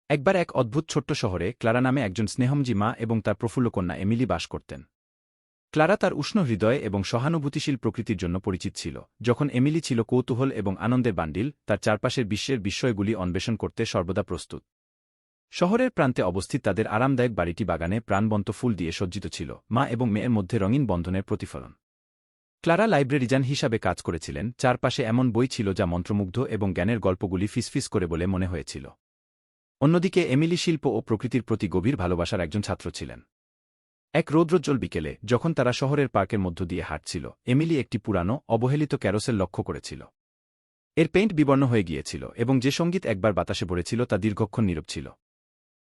একবার এক অদ্ভুত ছোট্ট শহরে ক্লারা নামে একজন স্নেহময়ী মা এবং তার প্রফুল্ল কন্যা এমিলি বাস করতেন। ক্লারা তার উষ্ণ হৃদয় এবং সহানুভূতিশীল প্রকৃতির জন্য পরিচিত ছিল, যখন এমিলি ছিল কৌতূহল এবং আনন্দের বান্ডিল, তার চারপাশের বিশ্বের বিস্ময়গুলি অন্বেষণ করতে সর্বদা প্রস্তুত। শহরের প্রান্তে অবস্থিত তাদের আরামদায়ক বাড়িটি বাগানে প্রাণবন্ত ফুল দিয়ে সজ্জিত ছিল, মা এবং মেয়ের মধ্যে রঙিন বন্ধনের প্রতিফলন। ক্লারা লাইব্রেরিয়ান হিসাবে কাজ করেছিলেন, চারপাশে এমন বই ছিল যা মন্ত্রমুগ্ধ এবং জ্ঞানের গল্পগুলি ফিসফিস করে বলে মনে হয়েছিল। অন্যদিকে এমিলি শিল্প ও প্রকৃতির প্রতি গভীর ভালোবাসার একজন ছাত্র ছিলেন। এক রৌদ্রোজ্জ্বল বিকেলে, যখন তারা শহরের পার্কের মধ্য দিয়ে হাঁটছিল, এমিলি একটি পুরানো, অবহেলিত ক্যারোসেল লক্ষ্য করেছিল। এর পেইন্ট বিবর্ণ হয়ে গিয়েছিল এবং যে সঙ্গীত একবার বাতাসে ভরেছিল তা দীর্ঘক্ষণ নীরব ছিল।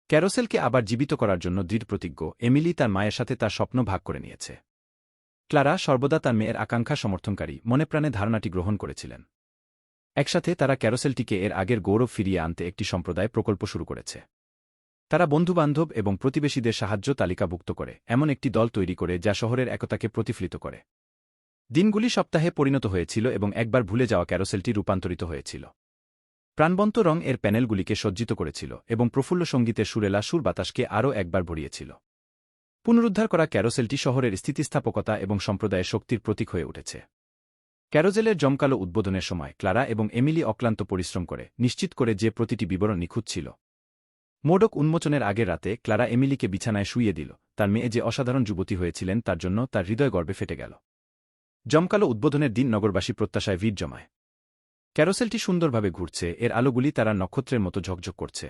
ক্যারোসেলকে আবার জীবিত করার জন্য দৃঢ় প্রতিজ্ঞ, এমিলি তার মায়ের সাথে তার স্বপ্ন ভাগ করে নিয়েছে। ক্লারা সর্বদা তার মেয়ের আকাঙ্ক্ষা সমর্থনকারী, মনে প্রাণে ধারণাটি গ্রহণ করেছিলেন। একসাথে তারা ক্যারোসেলটিকে এর আগের গৌরব ফিরিয়ে আনতে একটি সম্প্রদায় প্রকল্প শুরু করেছে। তারা বন্ধুবান্ধব এবং প্রতিবেশীদের সাহায্য তালিকাভুক্ত করে এমন একটি দল তৈরি করে যা শহরের একতাকে প্রতিফলিত করে। দিনগুলি সপ্তাহে পরিণত হয়েছিল এবং একবার ভুলে যাওয়া ক্যারোসেলটি রূপান্তরিত হয়েছিল। প্রাণবন্ত রং এর প্যানেলগুলিকে সজ্জিত করেছিল এবং প্রফুল্ল সঙ্গীতের সুরেলা সুর বাতাসকে আরও একবার ভরিয়েছিল। পুনরুদ্ধার করা ক্যারোসেলটি শহরের স্থিতিস্থাপকতা এবং সম্প্রদায়ের শক্তির প্রতীক হয়ে উঠেছে। ক্যারোসেলের জমকালো উদ্বোধনের সময় ক্লারা এবং এমিলি অক্লান্ত পরিশ্রম করে নিশ্চিত করে যে প্রতিটি বিবরণ নিখুঁত ছিল। মোড়ক উন্মোচনের আগের রাতে ক্লারা এমিলিকে বিছানায় শুইয়ে দিল, তার মেয়ে যে অসাধারণ যুবতী হয়েছিলেন তার জন্য তার হৃদয় গর্বে ফেটে গেল। জমকালো উদ্বোধনের দিন নগরবাসী প্রত্যাশায় ভিড় জমায়। ক্যারোসেলটি সুন্দরভাবে ঘুরছে, এর আলোগুলি তারা নক্ষত্রের মতো ঝকঝক করছে।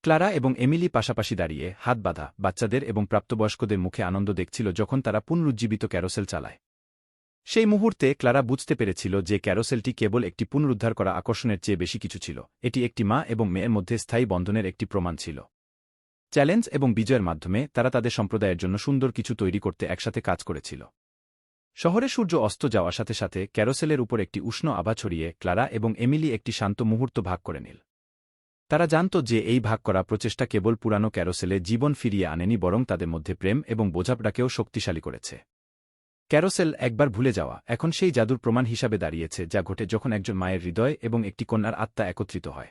ক্লারা এবং এমিলি পাশাপাশি দাঁড়িয়ে হাত বাঁধা বাচ্চাদের এবং প্রাপ্তবয়স্কদের মুখে আনন্দ দেখছিল যখন তারা পুনরুজ্জীবিত ক্যারোসেল চালায়। সেই মুহূর্তে ক্লারা বুঝতে পেরেছিল যে ক্যারোসেলটি কেবল একটি পুনরুদ্ধার করা আকর্ষণের চেয়ে বেশি কিছু ছিল, এটি একটি মা এবং মেয়ের মধ্যে স্থায়ী বন্ধনের একটি প্রমাণ ছিল। চ্যালেঞ্জ এবং বিজয়ের মাধ্যমে তারা তাদের সম্প্রদায়ের জন্য সুন্দর কিছু তৈরি করতে একসাথে কাজ করেছিল। শহরে সূর্য অস্ত যাওয়ার সাথে সাথে ক্যারোসেলের উপর একটি উষ্ণ আভা ছড়িয়ে ক্লারা এবং এমিলি একটি শান্ত মুহূর্ত ভাগ করে নিল। তারা জানত যে এই ভাগ করা প্রচেষ্টা কেবল পুরানো ক্যারোসেলে জীবন ফিরিয়ে আনেনি, বরং তাদের মধ্যে প্রেম এবং বোঝাপড়াকেও শক্তিশালী করেছে। ক্যারোসেল, একবার ভুলে যাওয়া, এখন সেই জাদুর প্রমাণ হিসাবে দাঁড়িয়েছে যা ঘটে যখন একজন মায়ের হৃদয় এবং একটি কন্যার আত্মা একত্রিত হয়।